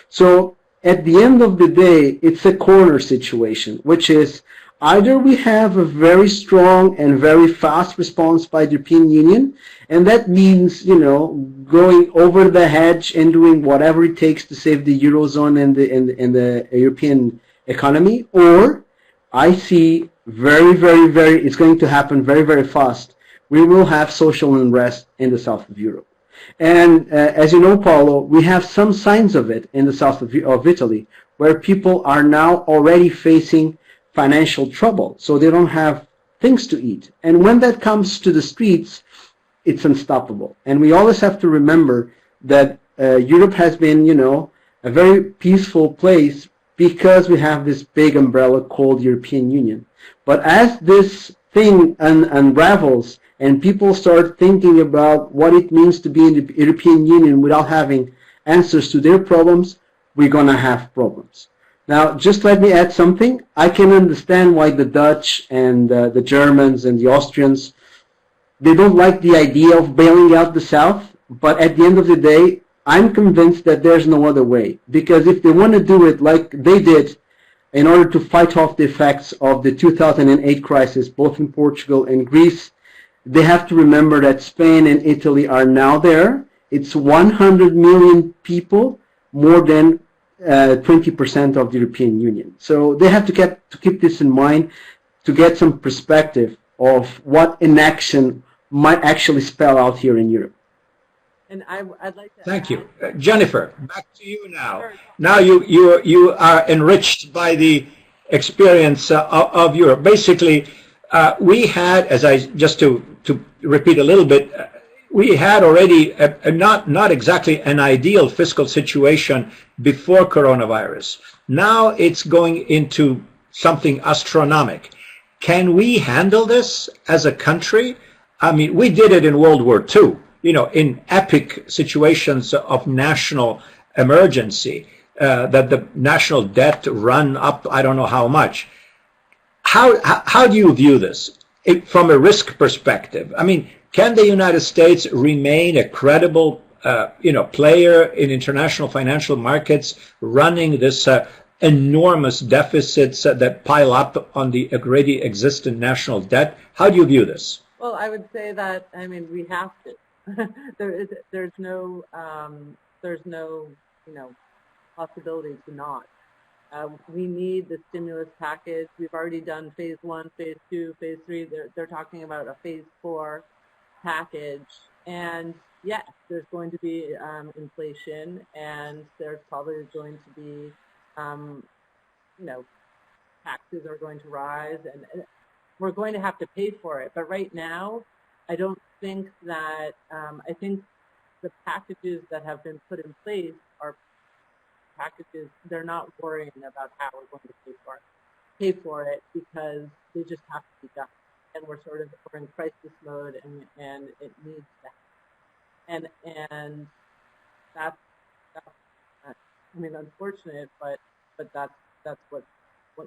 So at the end of the day, it's a corner situation, which is either we have a very strong and very fast response by the European Union, and that means, going over the hedge and doing whatever it takes to save the Eurozone and the European economy, or I see it's going to happen very, very fast. We will have social unrest in the south of Europe. And as you know, Paolo, we have some signs of it in the south of Italy, where people are now already facing financial trouble, so they don't have things to eat. And when that comes to the streets, it's unstoppable. And we always have to remember that Europe has been, a very peaceful place because we have this big umbrella called European Union. But as this thing unravels and people start thinking about what it means to be in the European Union without having answers to their problems, we're going to have problems. Now, just let me add something. I can understand why the Dutch and the Germans and the Austrians, they don't like the idea of bailing out the South, but at the end of the day, I'm convinced that there's no other way. Because if they want to do it like they did in order to fight off the effects of the 2008 crisis, both in Portugal and Greece, they have to remember that Spain and Italy are now there. It's 100 million people, more than 20% of the European Union. So they have to keep this in mind to get some perspective of what inaction might actually spell out here in Europe. And I'd like to Thank you. Jennifer, back to you now. Sure. Now you are enriched by the experience of Europe. Basically, we had, just to repeat a little bit, we had already not exactly an ideal fiscal situation before coronavirus. Now it's going into something astronomical. Can we handle this as a country? I mean, we did it in World War II, in epic situations of national emergency, that the national debt run up, I don't know how much. How do you view this from a risk perspective? I mean, can the United States remain a credible, player in international financial markets, running this enormous deficits that pile up on the already existent national debt? How do you view this? Well, I would say that, I mean, we have to. There's no, possibility to not. We need the stimulus package. We've already done phase 1, phase 2, phase 3. They're talking about a phase 4 package. And yes, there's going to be inflation, and there's probably going to be, taxes are going to rise, and we're going to have to pay for it. But right now, I don't think that, I think the packages that have been put in place are packages, they're not worrying about how we're going to pay for it because they just have to be done. And we're in crisis mode, and it needs that. And that's I mean, unfortunate, but that's what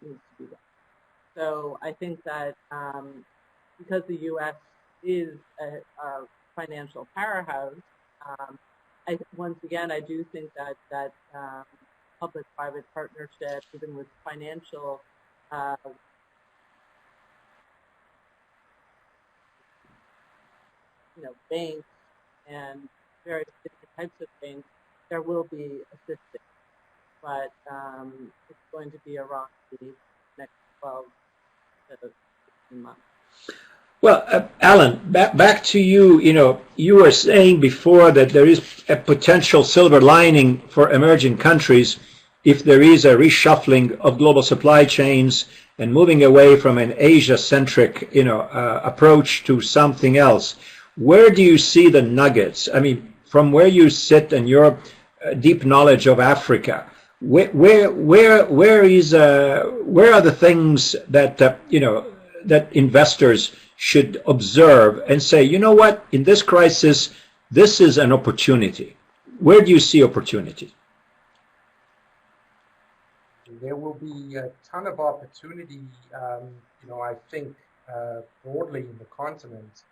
needs to be done. So I think that because the U.S. is a financial powerhouse, once again, I do think that public-private partnership, even with financial banks and various different types of banks, there will be assistance. But it's going to be a rocky next 12 to 15 months. Well, Alan, back to you. You were saying before that there is a potential silver lining for emerging countries if there is a reshuffling of global supply chains and moving away from an Asia-centric, approach to something else. Where do you see the nuggets? I mean, from where you sit and your deep knowledge of Africa, where are the things that that investors should observe and say, you know what, in this crisis, this is an opportunity? Where do you see opportunity? There will be a ton of opportunity, I think, broadly in the continent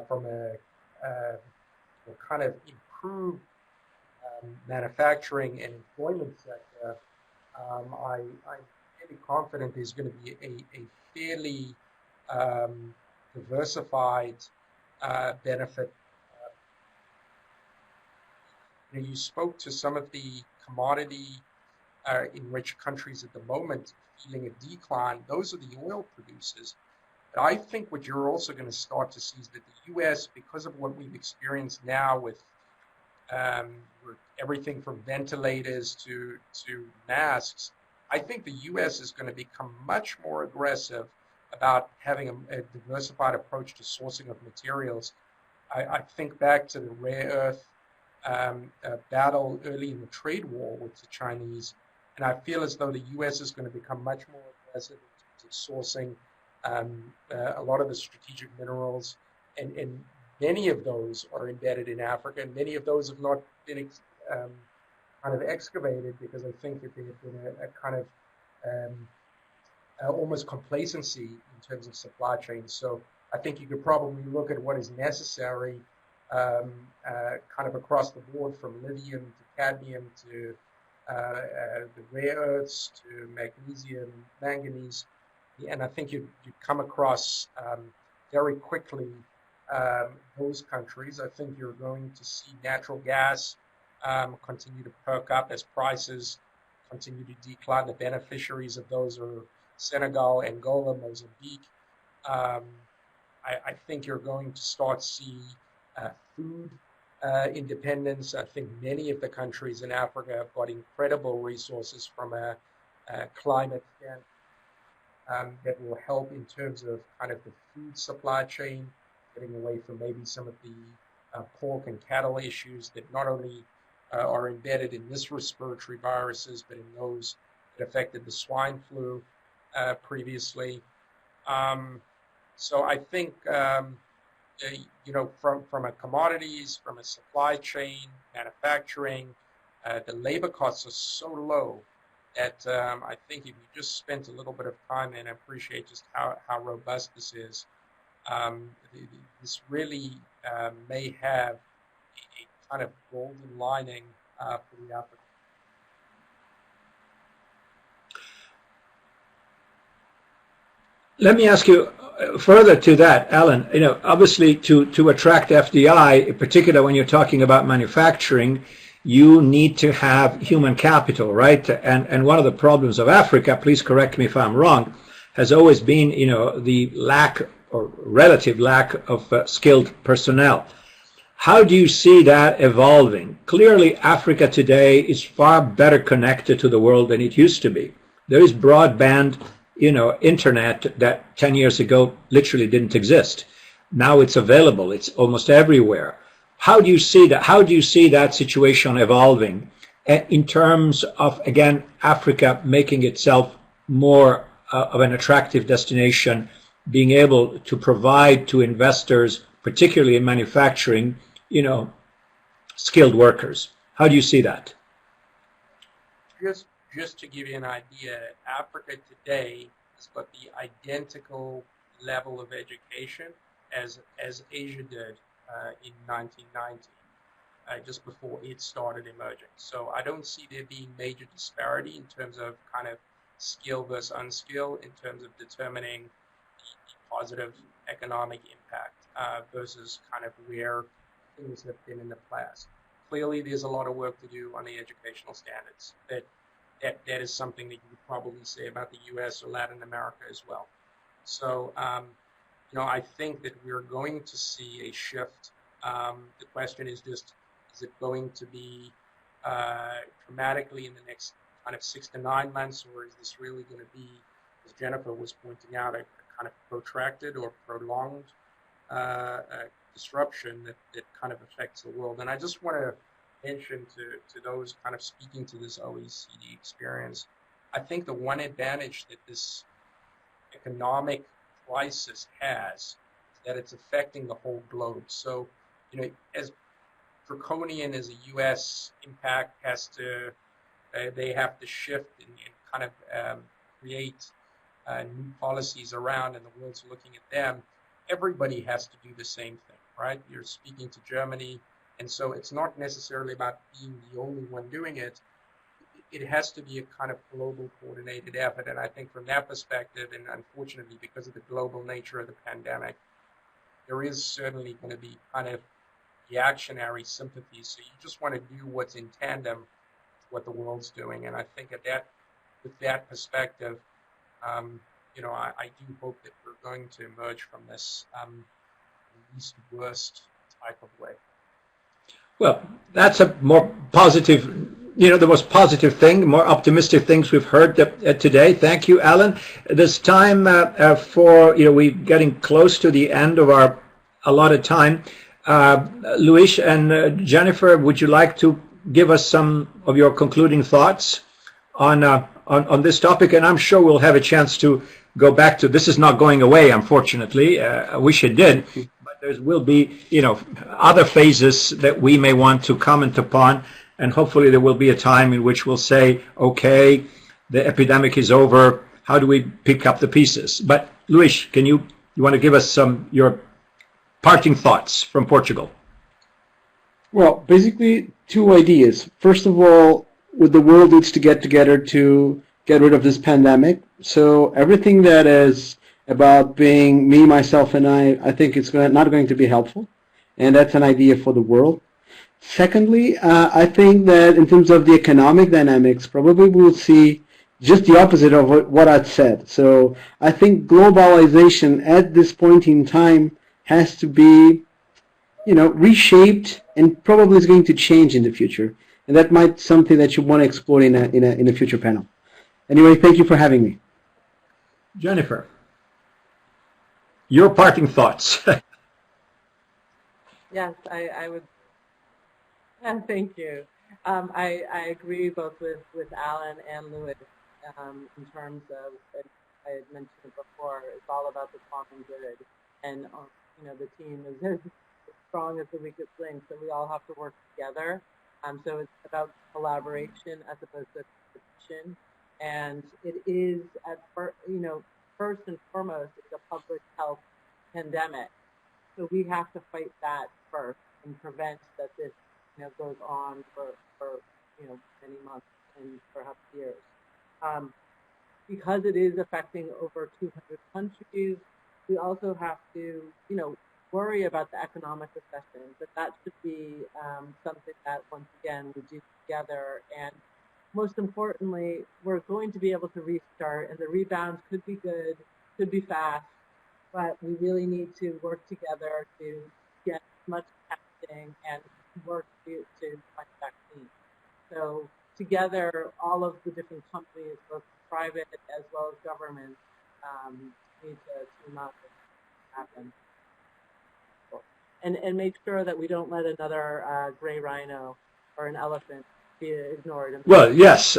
from a kind of improved manufacturing and employment sector. I'm fairly confident there's going to be a fairly diversified benefit. You spoke to some of the commodity enriched countries at the moment feeling a decline. Those are the oil producers. But I think what you're also going to start to see is that the U.S., because of what we've experienced now with everything from ventilators to masks, I think the U.S. is going to become much more aggressive about having a diversified approach to sourcing of materials. I think back to the rare earth battle early in the trade war with the Chinese, and I feel as though the U.S. is going to become much more aggressive in terms of sourcing a lot of the strategic minerals, and many of those are embedded in Africa, and many of those have not been kind of excavated because I think that there have been a kind of almost complacency in terms of supply chains. So I think you could probably look at what is necessary kind of across the board, from lithium to cadmium to the rare earths to magnesium, manganese, and I think you'd come across very quickly those countries. I think you're going to see natural gas continue to perk up as prices continue to decline. The beneficiaries of those are Senegal, Angola, Mozambique. I think you're going to start to see food independence. I think many of the countries in Africa have got incredible resources from a climate standpoint that will help in terms of kind of the food supply chain, getting away from maybe some of the pork and cattle issues that not only are embedded in this respiratory viruses, but in those that affected the swine flu previously. So I think, from a commodities, from a supply chain, manufacturing, the labor costs are so low that I think if you just spent a little bit of time and appreciate just how robust this is, this really may have a kind of golden lining for the African. Let me ask you further to that, Alan, obviously to attract FDI, in particular when you're talking about manufacturing, you need to have human capital, right? And one of the problems of Africa, please correct me if I'm wrong, has always been, the lack or relative lack of skilled personnel. How do you see that evolving? Clearly, Africa today is far better connected to the world than it used to be. There is broadband, internet that 10 years ago literally didn't exist. Now it's available. It's almost everywhere. How do you see that? How do you see that situation evolving in terms of, again, Africa making itself more of an attractive destination, being able to provide to investors, particularly in manufacturing, skilled workers? How do you see that? Just to give you an idea, Africa today has got the identical level of education as Asia did in 1990, just before it started emerging. So I don't see there being major disparity in terms of kind of skill versus unskill, in terms of determining the positive economic impact versus kind of where things have been in the past. Clearly, there's a lot of work to do on the educational standards. That is something that you would probably say about the U.S. or Latin America as well. So, I think that we're going to see a shift. The question is just, is it going to be dramatically in the next kind of 6 to 9 months, or is this really going to be, as Jennifer was pointing out, a kind of protracted or prolonged disruption that kind of affects the world? And I just want to mention to those kind of speaking to this OECD experience, I think the one advantage that this economic crisis has is that it's affecting the whole globe. So, as draconian as a U.S. impact has to, they have to shift and kind of create new policies around, and the world's looking at them. Everybody has to do the same thing, right? You're speaking to Germany, and so it's not necessarily about being the only one doing it. It has to be a kind of global coordinated effort. And I think from that perspective, and unfortunately because of the global nature of the pandemic, there is certainly going to be kind of reactionary sympathies. So you just want to do what's in tandem with what the world's doing. And I think with that perspective, I do hope that we're going to emerge from this least worst type of way. Well, that's a more positive, the most positive thing, more optimistic things we've heard today. Thank you, Alan. This time we're getting close to the end of our allotted time. Luis and Jennifer, would you like to give us some of your concluding thoughts on this topic? And I'm sure we'll have a chance to go back to, this is not going away, unfortunately. I wish it did. There will be, other phases that we may want to comment upon, and hopefully there will be a time in which we'll say, okay, the epidemic is over. How do we pick up the pieces? But Luis, you want to give us your parting thoughts from Portugal? Well, basically 2 ideas. First of all, the world needs to get together to get rid of this pandemic. So everything that is about being me, myself, and I think it's not going to be helpful. And that's an idea for the world. Secondly, I think that in terms of the economic dynamics, probably we'll see just the opposite of what I'd said. So I think globalization at this point in time has to be, reshaped, and probably is going to change in the future. And that might be something that you want to explore in a future panel. Anyway, thank you for having me. Jennifer, your parting thoughts. Yes, I would. Thank you. I agree both with Alan and Luis in terms of, I had mentioned it before, it's all about the common good. And, the team is as strong as the weakest link, so we all have to work together. So it's about collaboration as opposed to competition. And it is, first and foremost, it's a public health pandemic. So we have to fight that first and prevent that this goes on for many months and perhaps years. Because it is affecting over 200 countries, we also have to, worry about the economic recession, but that should be something that, once again, we do together. And most importantly, we're going to be able to restart, and the rebounds could be good, could be fast, but we really need to work together to get as much testing and work to find vaccines. So together, all of the different companies, both private as well as government, need to team up and happen. And make sure that we don't let another gray rhino or an elephant be ignored. Well, yes.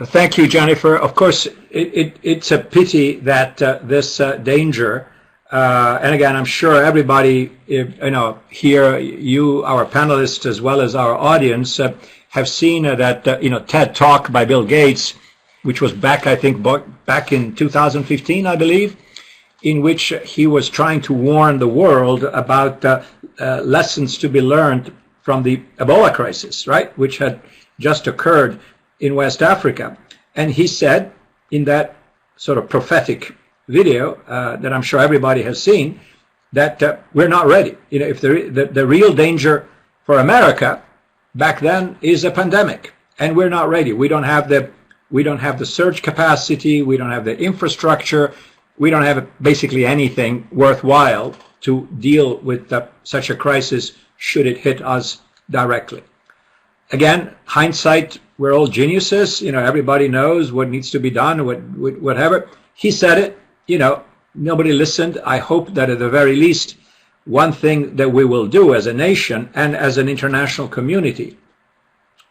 Thank you, Jennifer. Of course, it's a pity that this danger, and again, I'm sure everybody, here, you, our panelists, as well as our audience, have seen that, TED Talk by Bill Gates, which was back in 2015, I believe, in which he was trying to warn the world about lessons to be learned from the Ebola crisis, right, which had just occurred in West Africa. And he said in that sort of prophetic video that I'm sure everybody has seen, that we're not ready. If the real danger for America back then is a pandemic, and we're not ready. We don't have the surge capacity. We don't have the infrastructure. We don't have basically anything worthwhile to deal with such a crisis should it hit us directly. Again, hindsight, we're all geniuses. Everybody knows what needs to be done, whatever. He said it, nobody listened. I hope that at the very least, one thing that we will do as a nation and as an international community,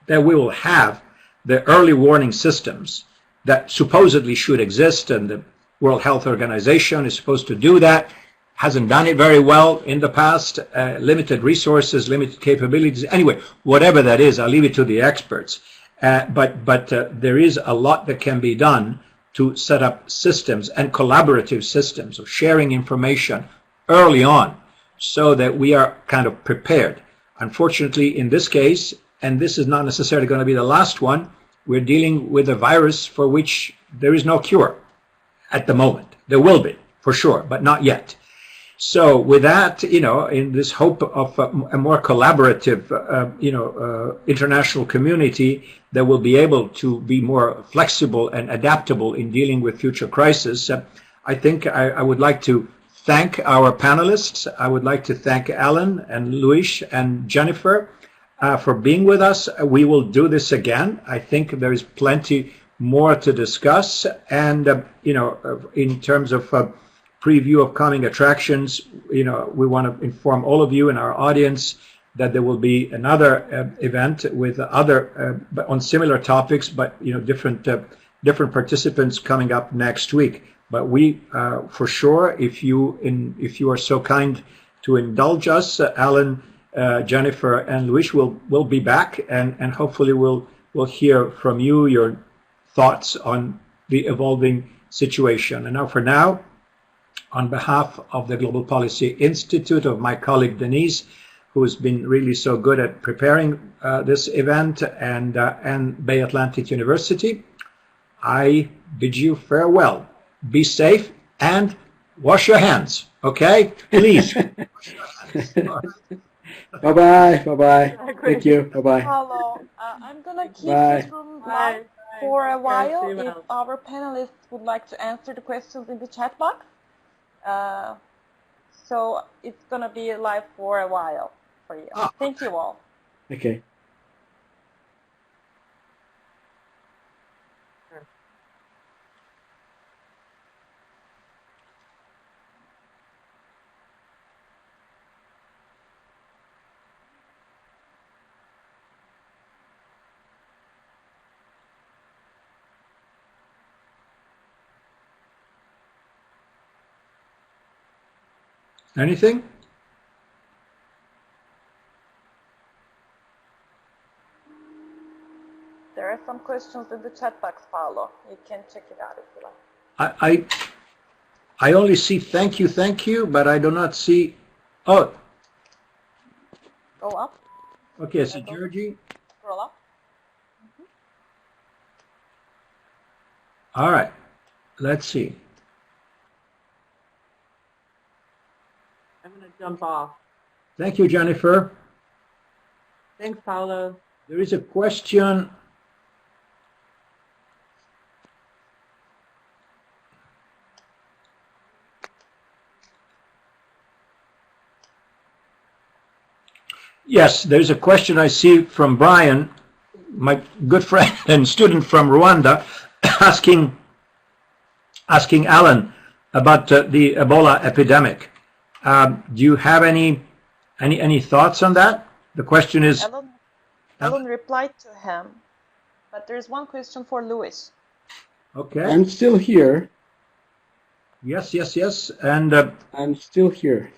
that we will have the early warning systems that supposedly should exist, and the World Health Organization is supposed to do that, hasn't done it very well in the past, limited resources, limited capabilities. Anyway, whatever that is, I'll leave it to the experts. But there is a lot that can be done to set up systems and collaborative systems of sharing information early on so that we are kind of prepared. Unfortunately, in this case, and this is not necessarily going to be the last one, we're dealing with a virus for which there is no cure at the moment. There will be, for sure, but not yet. So with that, in this hope of a more collaborative, international community that will be able to be more flexible and adaptable in dealing with future crises, I think I would like to thank our panelists. I would like to thank Alan and Luis and Jennifer for being with us. We will do this again. I think there is plenty more to discuss, and in terms of preview of coming attractions, we want to inform all of you in our audience that there will be another event with other on similar topics, but different participants coming up next week. But we, for sure, if you are so kind to indulge us, Alan, Jennifer, and Luis will be back, and hopefully we'll hear from you your thoughts on the evolving situation. And now, for now, on behalf of the Global Policy Institute, of my colleague Denise, who has been really so good at preparing this event, and Bay Atlantic University, I bid you farewell. Be safe and wash your hands, okay? Please. Bye-bye. Bye-bye. Thank you. Bye-bye. Paolo, I'm going to keep Bye. this room live for a while if our panelists would like to answer the questions in the chat box. So it's going to be live for a while for you. Thank you all. Okay. Anything? There are some questions in the chat box, Paolo. You can check it out if you like. I only see thank you, but I do not see. Oh. Go up. Okay, I see Georgie. Scroll up. All right. Let's see. I'm going to jump off. Thank you, Jennifer. Thanks, Paolo. There is a question. Yes, there's a question I see from Brian, my good friend and student from Rwanda, asking Alan about the Ebola epidemic. Do you have any thoughts on that? The question is. Alan replied to him, but there's one question for Luis. Okay. I'm still here. Yes, and I'm still here.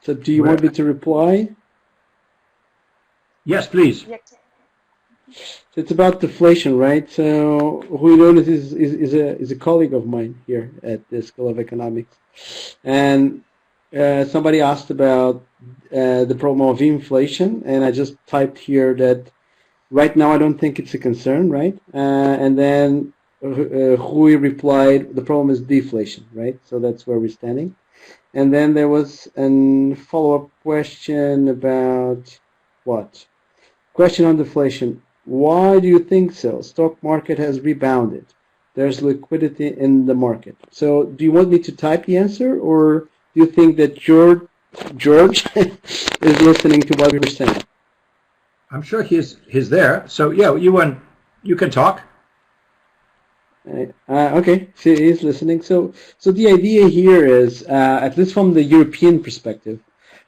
So do you want me to reply? Yes, please. Yeah. So it's about deflation, right? So who you notice is a colleague of mine here at the School of Economics, and somebody asked about the problem of inflation, and I just typed here that right now I don't think it's a concern, right? And then Rui replied, the problem is deflation, right? So that's where we're standing. And then there was a follow-up question about what? Question on deflation. Why do you think so? Stock market has rebounded. There's liquidity in the market. So do you want me to type the answer, or do you think that George is listening to what we're saying? I'm sure he's there. So yeah, you can talk. Okay, so he's listening. So the idea here is, at least from the European perspective,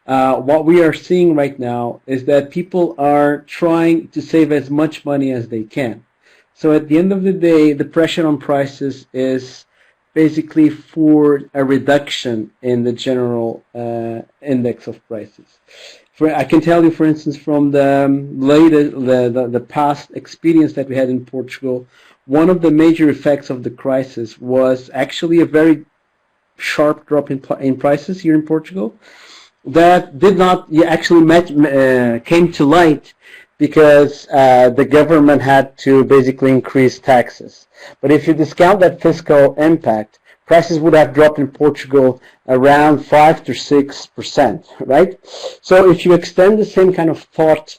what we are seeing right now is that people are trying to save as much money as they can. So at the end of the day, the pressure on prices is basically for a reduction in the general index of prices. I can tell you, for instance, from the past experience that we had in Portugal, one of the major effects of the crisis was actually a very sharp drop in prices here in Portugal that did not actually came to light because the government had to basically increase taxes. But if you discount that fiscal impact, prices would have dropped in Portugal around 5 to 6%, right? So if you extend the same kind of thought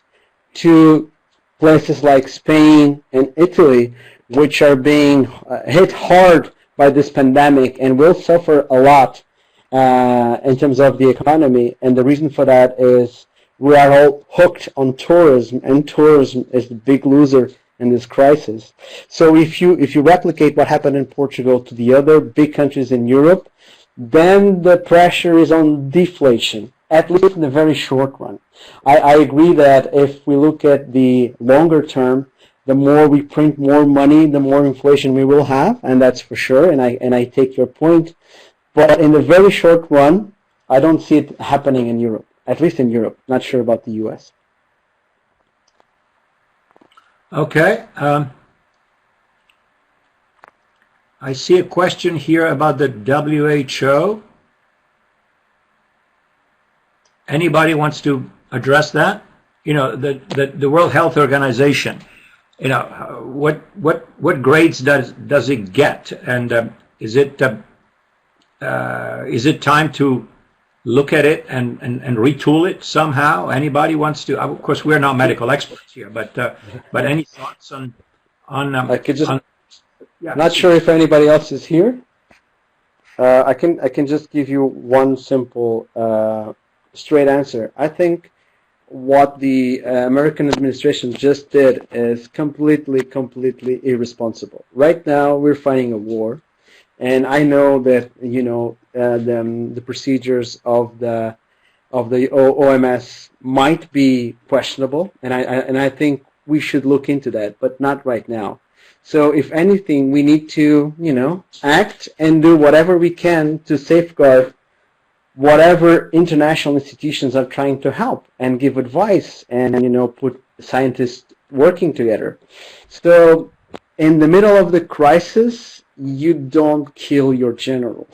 to places like Spain and Italy, which are being hit hard by this pandemic and will suffer a lot in terms of the economy, and the reason for that is we are all hooked on tourism, and tourism is the big loser in this crisis. So if you replicate what happened in Portugal to the other big countries in Europe, then the pressure is on deflation, at least in the very short run. I agree that if we look at the longer term, the more we print more money, the more inflation we will have, and that's for sure, and I take your point. But in the very short run, I don't see it happening in Europe, at least in Europe. Not sure about the US. Okay. I see a question here about the WHO. Anybody wants to address that? You know, the World Health Organization. You know, what grades does it get, and is it time to look at it and retool it somehow? Anybody wants to? Of course, we're not medical experts here, but any thoughts on? I could just. Yeah. Not sure if anybody else is here. I can just give you one simple straight answer. I think what the American administration just did is completely irresponsible. Right now, we're fighting a war, and I know that the procedures of the OMS might be questionable, and I think we should look into that, but not right now. So, if anything, we need to act and do whatever we can to safeguard whatever international institutions are trying to help and give advice and put scientists working together. So in the middle of the crisis, you don't kill your general.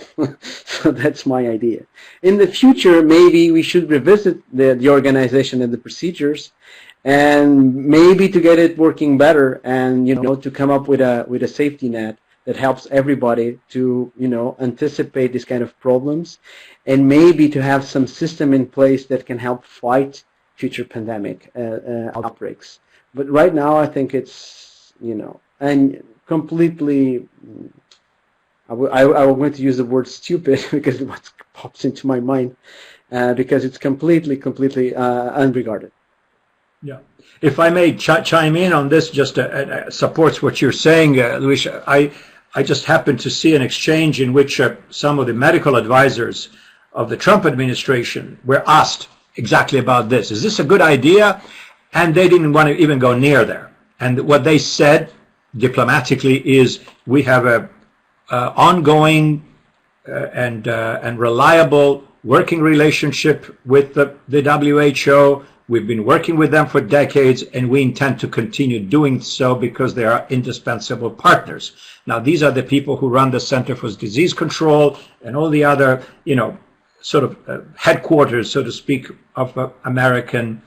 So that's my idea. In the future, maybe we should revisit the organization and the procedures, and maybe to get it working better and to come up with a safety net. that helps everybody to, anticipate these kind of problems, and maybe to have some system in place that can help fight future pandemic outbreaks. But right now, I think it's, and completely, I want to use the word stupid because what pops into my mind, because it's completely unregarded. Yeah. If I may chime in on this, just supports what you're saying, Luis. I just happened to see an exchange in which some of the medical advisors of the Trump administration were asked exactly about this. Is this a good idea? And they didn't want to even go near there. And what they said diplomatically is, we have a ongoing and reliable working relationship with the WHO. We've been working with them for decades, and we intend to continue doing so because they are indispensable partners. Now, these are the people who run the Center for Disease Control and all the other, sort of headquarters, so to speak, of American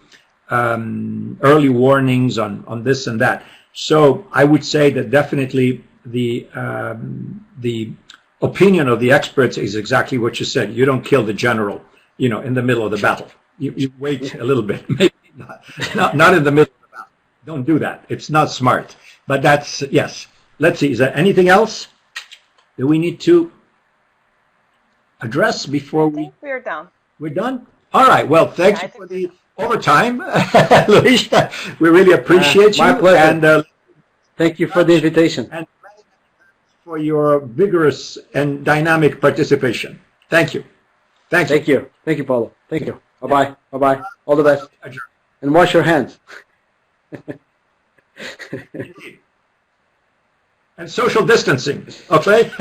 early warnings on this and that. So I would say that definitely the opinion of the experts is exactly what you said. You don't kill the general, in the middle of the battle. You wait a little bit, maybe not in the middle of the battle. Don't do that. It's not smart. But that's, yes. Let's see. Is there anything else that we need to address before I think we're done. We're done? All right. Well, thanks for the overtime, Luis. We really appreciate you. My pleasure. And thank you for the invitation. And for your vigorous and dynamic participation. Thank you. Thank you. Thank you, Paolo. Thank you. Bye-bye. Bye-bye. All the best. And wash your hands. And social distancing, okay?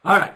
All right.